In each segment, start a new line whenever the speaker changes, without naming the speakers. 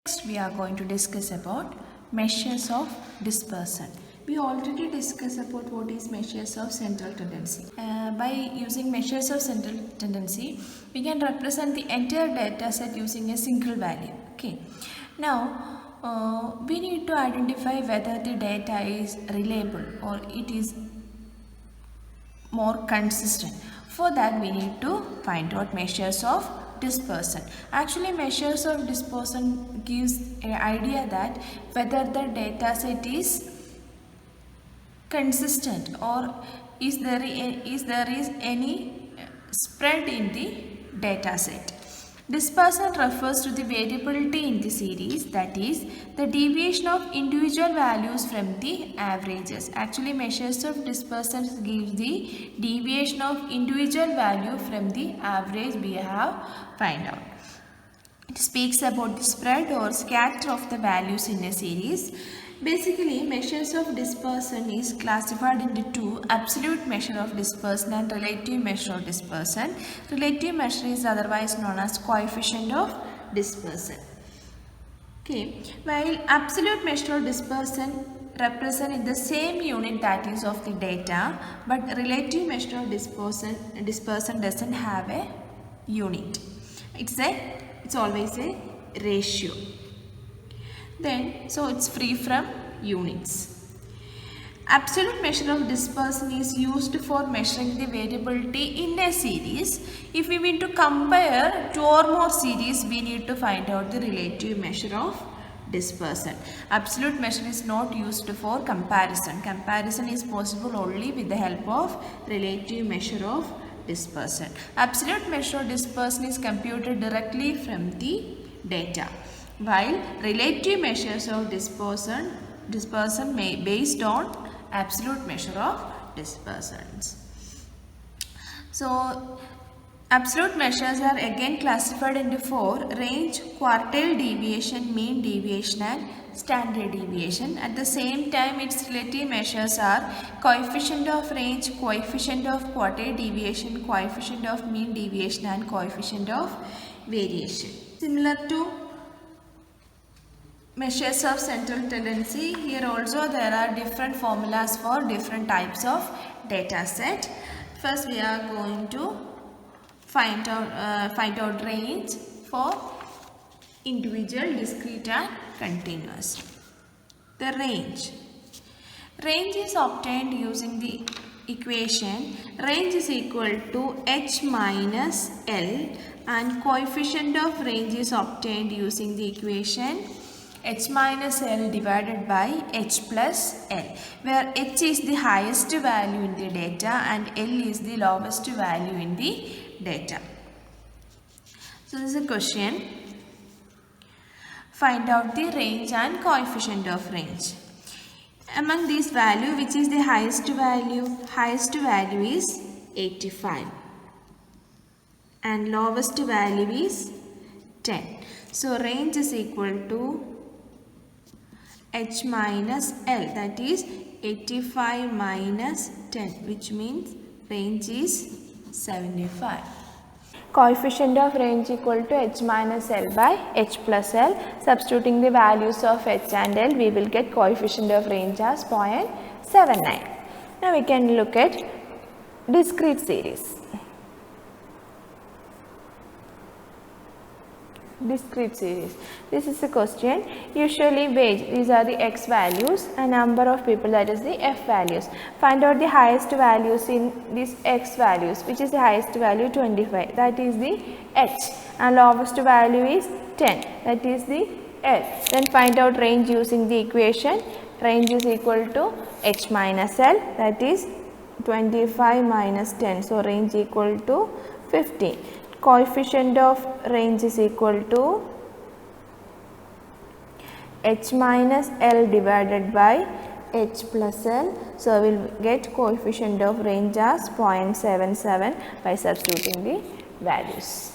Next we are going to discuss about measures of dispersion. We already discussed about what is measures of central tendency. By using measures of central tendency, we can represent the entire data set using a single value. Okay. Now, we need to identify whether the data is reliable or it is more consistent. For that, we need to find out measures of dispersion. Actually, measures of dispersion gives an idea that whether the data set is consistent or is there any spread in the data set. Dispersion refers to the variability in the series, that is the deviation of individual values from the averages. Actually, measures of dispersion gives the deviation of individual value from the average we have find out. It speaks about the spread or scatter of the values in a series. Basically, measures of dispersion is classified into two: absolute measure of dispersion and relative measure of dispersion. Relative measure is otherwise known as coefficient of dispersion. Okay, while absolute measure of dispersion represent in the same unit, that is of the data, but relative measure of dispersion doesn't have a unit. It's always a ratio. Then, so it's free from units. Absolute measure of dispersion is used for measuring the variability in a series. If we want to compare two or more series, we need to find out the relative measure of dispersion. Absolute measure is not used for comparison. Comparison is possible only with the help of relative measure of dispersion. Absolute measure of dispersion is computed directly from the data, while relative measures of dispersion may based on absolute measure of dispersions. So, absolute measures are again classified into four: range, quartile deviation, mean deviation and standard deviation. At the same time, its relative measures are coefficient of range, coefficient of quartile deviation, coefficient of mean deviation and coefficient of variation. Similar to measures of central tendency, here also there are different formulas for different types of data set. First, we are going to find out range for individual, discrete and continuous. The range is obtained using the equation range is equal to h minus L, and coefficient of range is obtained using the equation h minus L divided by h plus L, where h is the highest value in the data and L is the lowest value in the data. So this is a question. Find out the range and coefficient of range. Among these values, which is the highest value? Highest value is 85 and lowest value is 10. So range is equal to h minus L, that is 85 minus 10, which means range is 75. Coefficient of range equal to h minus L by h plus L. Substituting the values of h and L, we will get coefficient of range as 0.79. Now we can look at discrete series. Discrete series. This is a question. Usually these are the x values and number of people, that is the f values. Find out the highest values in these x values. Which is the highest value? 25, that is the h, and lowest value is 10, that is the L. Then find out range using the equation. Range is equal to h minus L, that is 25 minus 10, so range equal to 15. Coefficient of range is equal to h minus L divided by h plus L. So, we will get coefficient of range as 0.77 by substituting the values.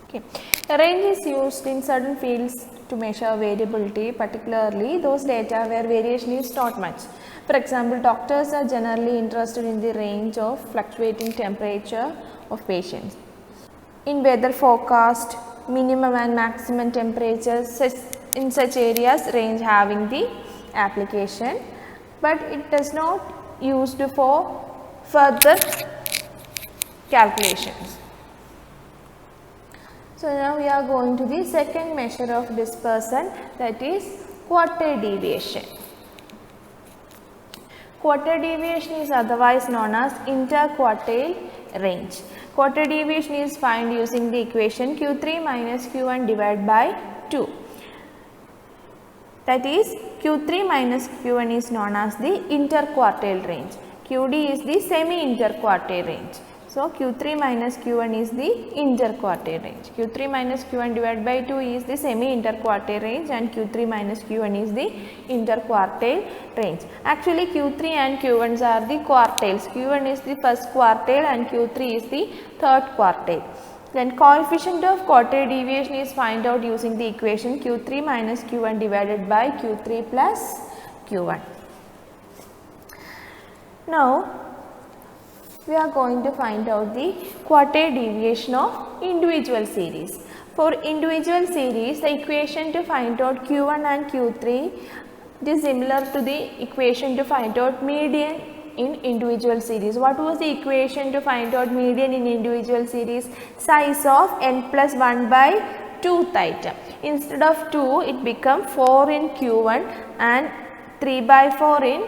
Okay. The range is used in certain fields to measure variability, particularly those data where variation is not much. For example, doctors are generally interested in the range of fluctuating temperature of patients. In weather forecast, minimum and maximum temperatures in such areas range having the application, but it does not used for further calculations. So now we are going to the second measure of dispersion, that is quartile deviation. Quartile deviation is otherwise known as interquartile range. Quartile deviation is found using the equation Q3 minus Q1 divided by 2. That is Q3 minus Q1 is known as the interquartile range. QD is the semi-interquartile range. So Q3 minus Q1 is the interquartile range. Q3 minus Q1 divided by 2 is the semi-interquartile range, and Q3 minus Q1 is the interquartile range. Actually Q3 and Q1s are the quartiles. Q1 is the first quartile and Q3 is the third quartile. Then coefficient of quartile deviation is found out using the equation Q3 minus Q1 divided by Q3 plus Q1. Now we are going to find out the quartile deviation of individual series. For individual series, the equation to find out Q1 and Q3 is similar to the equation to find out median in individual series. What was the equation to find out median in individual series? Size of n plus 1 by 2th item. Instead of 2, it become 4 in Q1 and 3 by 4 in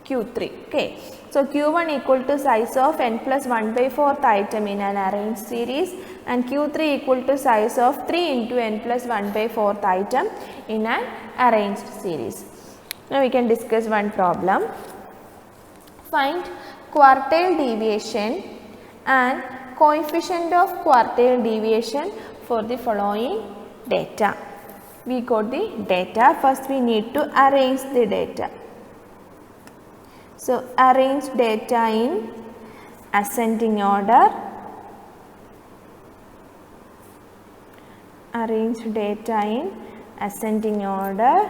Q3. Okay. So Q1 equal to size of n plus 1 by 4th item in an arranged series, and Q3 equal to size of 3 into n plus 1 by 4th item in an arranged series. Now we can discuss one problem. Find quartile deviation and coefficient of quartile deviation for the following data. We got the data. First we need to arrange the data. So arrange data in ascending order. Arrange data in ascending order.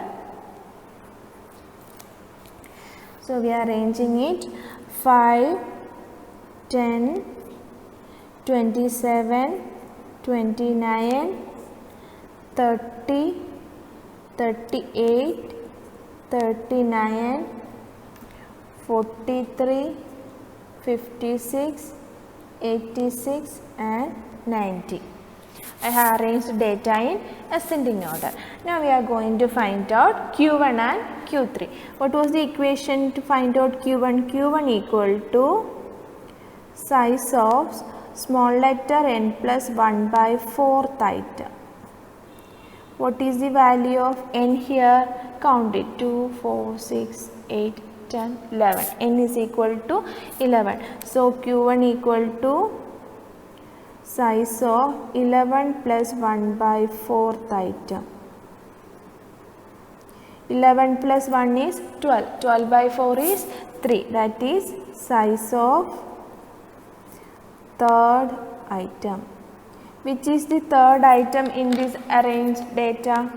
So we are arranging it 5, 10, 27, 29, 30, 38, 39, 43, 56, 86 and 90. I have arranged data in ascending order. Now we are going to find out Q1 and Q3. What was the equation to find out Q1? Q1 equal to size of small letter n plus 1 by 4th item. What is the value of n here? Count it. 2, 4, 6, 8, 10, 11. N is equal to 11. So Q1 equal to size of 11 plus 1 by 4th item. 11 plus 1 is 12. 12 by 4 is 3. That is size of third item. Which is the third item in this arranged data?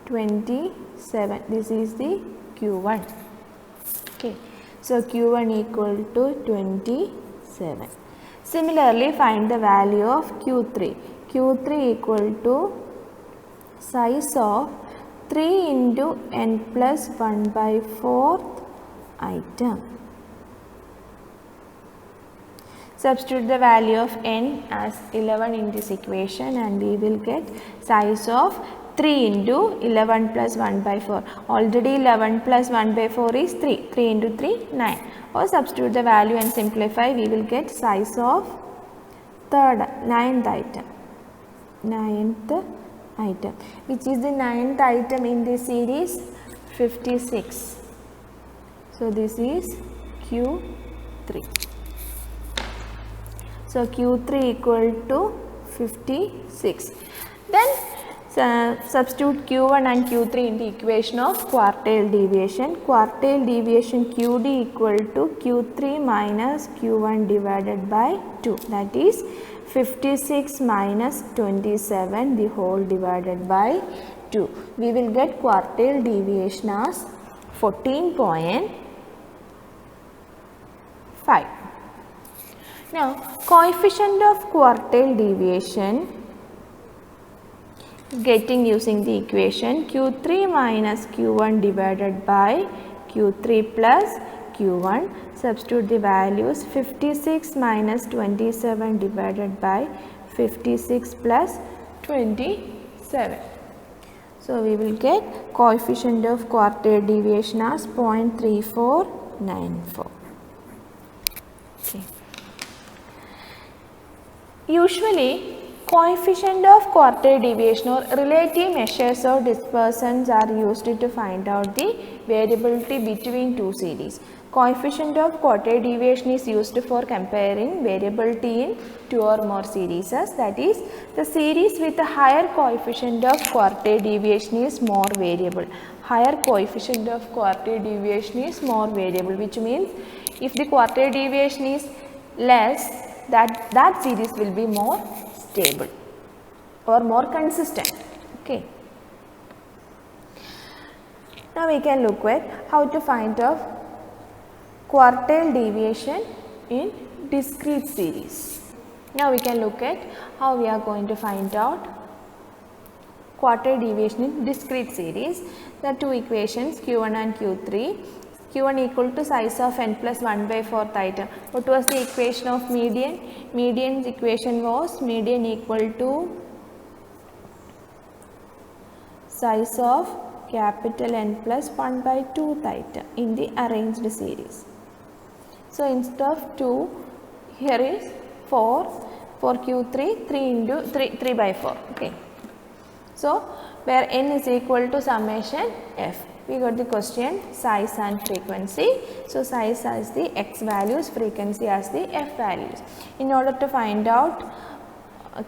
27. This is the Q1. Okay. So Q1 equal to 27. Similarly, find the value of Q3. Q3 equal to size of 3 into n plus 1 by 4th item. Substitute the value of n as 11 in this equation and we will get size of 3 into 11 plus 1 by 4. Already 11 plus 1 by 4 is 3. 3 into 3, 9. Or substitute the value and simplify, we will get size of ninth item. Ninth item. Which is the ninth item in this series? 56. So this is Q3. So Q3 equal to 56. Then substitute Q1 and Q3 in the equation of quartile deviation. Quartile deviation QD equal to Q3 minus Q1 divided by 2. That is 56 minus 27 the whole divided by 2. We will get quartile deviation as 14.5. Now coefficient of quartile deviation getting using the equation Q3 minus Q1 divided by Q3 plus Q1. Substitute the values 56 minus 27 divided by 56 plus 27. So, we will get coefficient of quartile deviation as 0.3494. Okay. Usually, coefficient of quartile deviation or relative measures of dispersants are used to find out the variability between two series. Coefficient of quartile deviation is used for comparing variability in two or more series. That is, the series with a higher coefficient of quartile deviation is more variable. Higher coefficient of quartile deviation is more variable, which means if the quartile deviation is less, that series will be more stable or more consistent. Okay. Now we can look at how to find out quartile deviation in discrete series. Now we can look at how we are going to find out quartile deviation in discrete series. There are two equations Q1 and Q3. Q1 equal to size of n plus 1 by 4th item. What was the equation of median? Median's equation was median equal to size of capital N plus 1 by 2th item in the arranged series. So, instead of 2, here is 4 for Q3, 3 into 3 by 4. Okay. So, where n is equal to summation f. We got the question size and frequency. So, size as the x values, frequency as the f values. In order to find out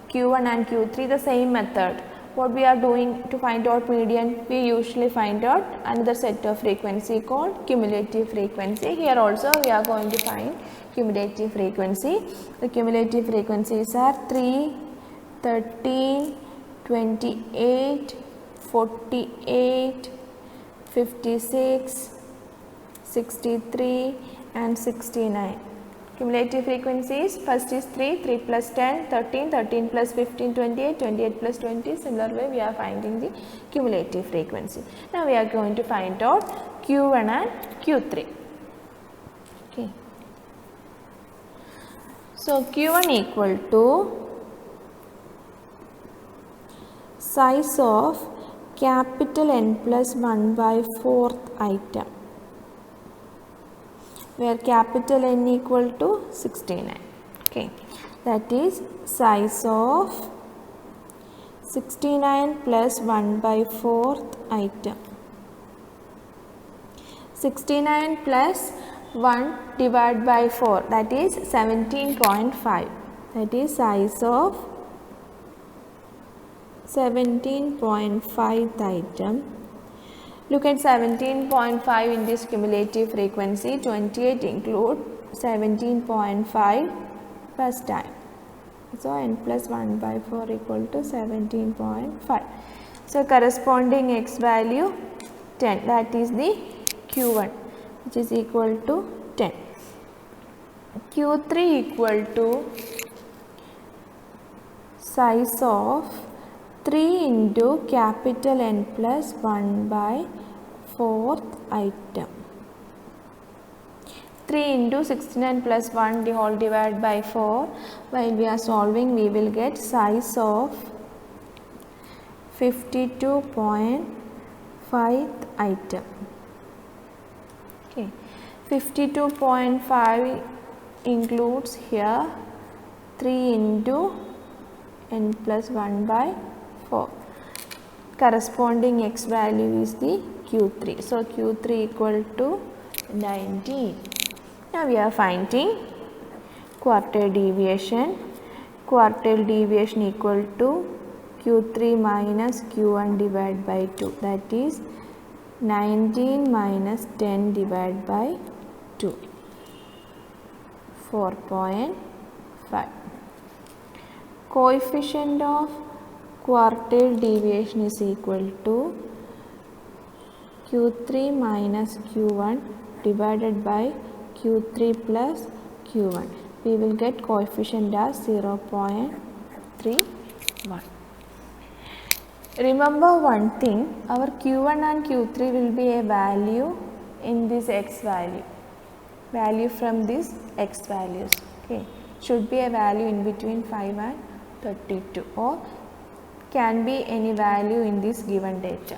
Q1 and Q3, the same method. What we are doing to find out median, we usually find out another set of frequency called cumulative frequency. Here also we are going to find cumulative frequency. The cumulative frequencies are 3, 13, 28, 48, 56, 63 and 69. Cumulative frequencies, first is 3, 3 plus 10, 13, 13 plus 15, 28, 28 plus 20. Similar way we are finding the cumulative frequency. Now we are going to find out Q1 and Q3. Okay. So Q1 equal to size of capital N plus 1 by 4th item, where capital N equal to 69. Okay. That is size of 69 plus 1 by 4th item. 69 plus 1 divided by 4, that is 17.5. That is size of 17.5th item. Look at 17.5 in this cumulative frequency. 28 include 17.5 first time. So n plus 1 by 4 equal to 17.5. So corresponding x value 10. That is the Q1, which is equal to 10. Q3 equal to size of 3 into capital N plus 1 by 4th item. 3 into 69 plus 1 the whole divided by 4. While we are solving, we will get size of 52.5th item. Okay. 52.5 includes here 3 into n plus 1 by 4. Corresponding x value is the Q3. So, Q3 equal to 19. Now, we are finding quartile deviation. Quartile deviation equal to Q3 minus Q1 divided by 2. That is 19 minus 10 divided by 2. 4.5. Coefficient of quartile deviation is equal to Q3 minus Q1 divided by Q3 plus Q1. We will get coefficient as 0.31. Remember one thing, our Q1 and Q3 will be a value in this x value from these x values, okay. Should be a value in between 5 and 32 or can be any value in this given data.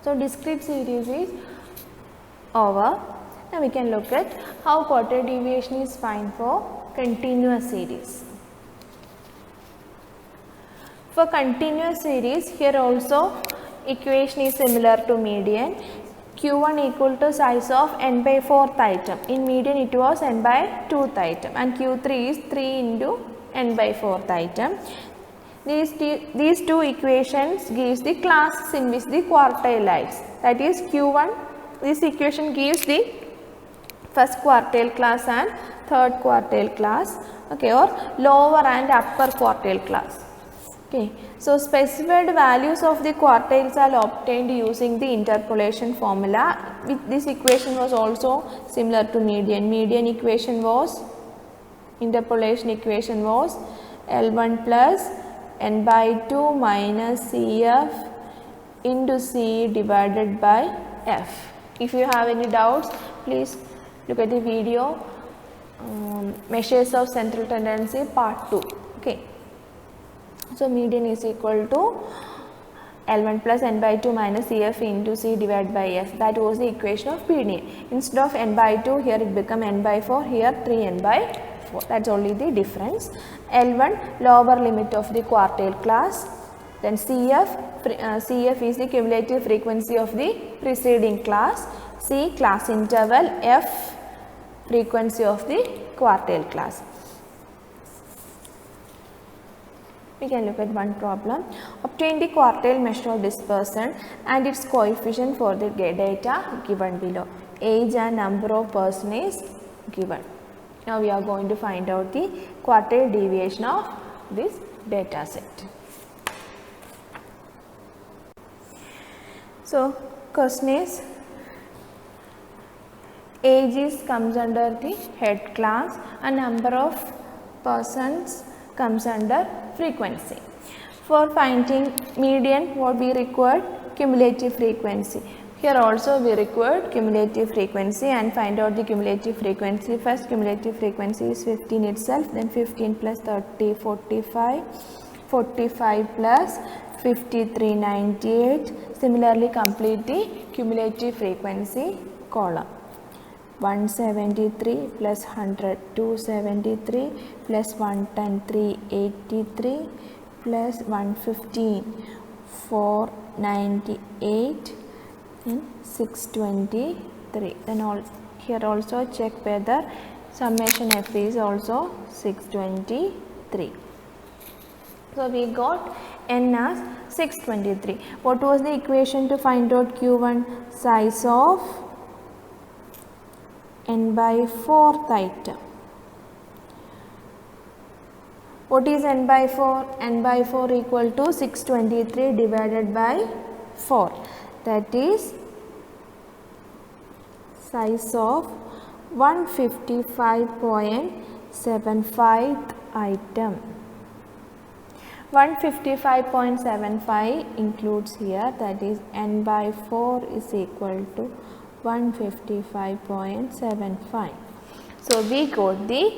So, discrete series is over. Now, we can look at how quarter deviation is found for continuous series. For continuous series, here also equation is similar to median. Q1 equal to size of n by 4th item. In median it was n by 2th item and Q3 is 3 into n by 4th item. These two equations gives the classes in which the quartile lies. That is Q1, this equation gives the first quartile class and third quartile class, okay, or lower and upper quartile class. Okay. So, specified values of the quartiles are obtained using the interpolation formula. This equation was also similar to median. Median equation was, interpolation equation was L1 plus n by 2 minus Cf into C divided by F. If you have any doubts, please look at the video measures of central tendency part 2. Okay. So, median is equal to L1 plus n by 2 minus Cf into C divided by F. That was the equation of median. Instead of n by 2, here it become n by 4, here 3n by 4. That is only the difference. L1 lower limit of the quartile class, then Cf is the cumulative frequency of the preceding class, C class interval, F frequency of the quartile class. We can look at one problem. Obtain the quartile measure of dispersion and its coefficient for the data given below. Age and number of person is given. Now, we are going to find out the quartile deviation of this data set. So, question is, age comes under the head class and number of persons comes under frequency. For finding median, what we required? Cumulative frequency. Here also we required cumulative frequency and find out the cumulative frequency. First cumulative frequency is 15 itself, then 15 plus 30, 45, 45 plus 53, 98. Similarly, complete the cumulative frequency column. 173 plus 100, 273 plus 110, 383 plus 115, 498 and 623. Then here also check whether summation F is also 623. So, we got n as 623. What was the equation to find out Q1? Size of n by 4th item. What is n by 4? N by 4 equal to 623 divided by 4. That is size of 155.75 item. 155.75 includes here, that is n by 4 is equal to 155.75. So, we got the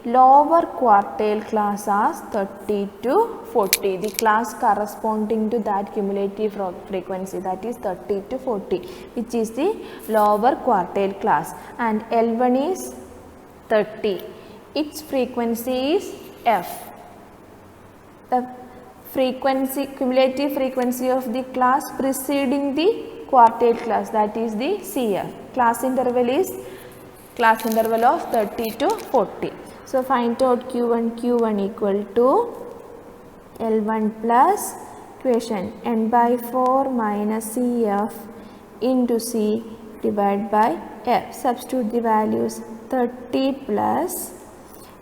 lower quartile class as 30 to 40, the class corresponding to that cumulative frequency, that is 30 to 40, which is the lower quartile class, and L1 is 30, its frequency is F. The frequency, cumulative frequency of the class preceding the quartile class, that is the CF. Class interval is class interval of 30 to 40. So, find out Q1 equal to L1 plus equation n by 4 minus Cf into C divided by F. Substitute the values, 30 plus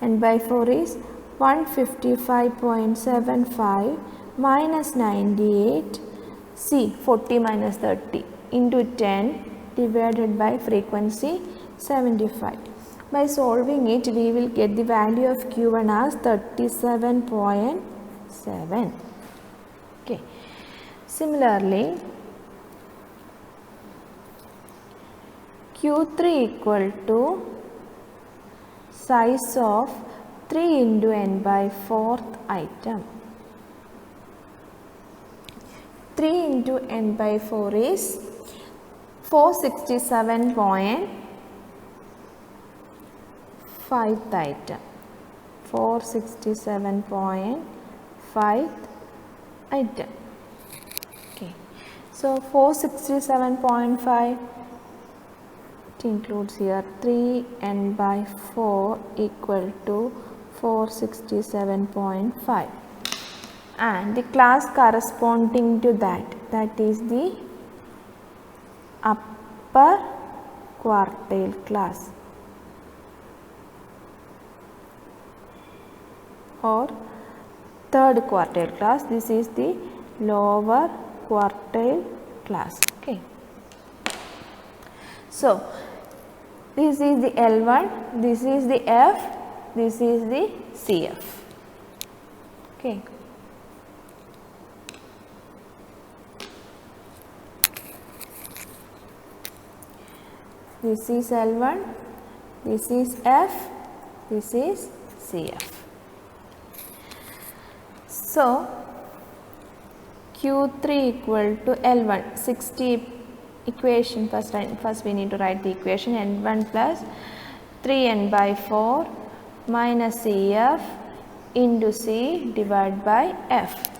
n by 4 is 155.75 minus 98 C 40 minus 30 into 10 divided by frequency 75. By solving it, we will get the value of Q1 as 37.7. Okay. Similarly, Q3 equal to size of 3 into n by 4th item. 3 into n by 4 is 467.5th item. 467.5th item. Okay. So 467.5, it includes here 3n by 4 equal to 467.5, and the class corresponding to that is the upper quartile class or third quartile class. This is the lower quartile class. Okay. So this is the L1, this is the F, this is the CF. Okay. This is L1, this is F, this is CF. So Q3 equal to L1, 60 equation, first we need to write the equation, N1 plus 3n by 4 minus CF into C divided by F.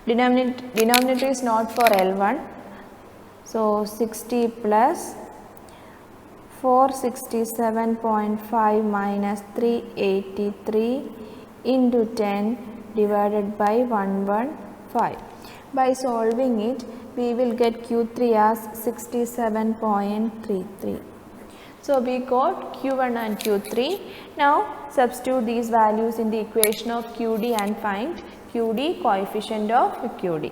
Denominator is not for L1, so 60 plus 467.5 minus 383 into 10 divided by 115. By solving it, we will get Q3 as 67.33. So we got Q1 and Q3. Now substitute these values in the equation of QD and find QD, coefficient of QD.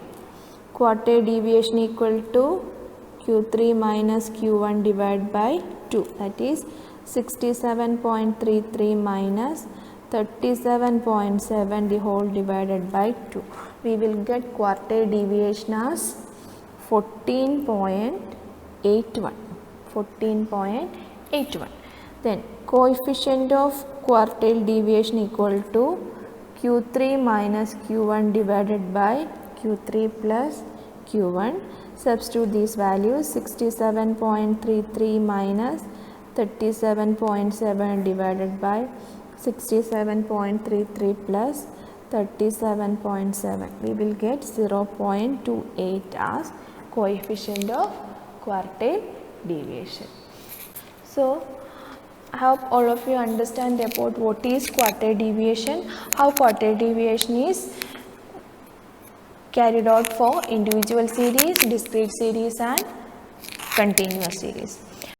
Quartile deviation equal to Q3 minus Q1 divided by 2, that is 67.33 minus 37.7 the whole divided by 2. We will get quartile deviation as 14.81. 14.81. Then coefficient of quartile deviation equal to Q3 minus Q1 divided by Q3 plus Q1. Substitute these values, 67.33 minus 37.7 divided by 67.33 plus 37.7. We will get 0.28 as coefficient of quartile deviation. So I hope all of you understand about what is quartile deviation, how quartile deviation is carried out for individual series, discrete series and continuous series.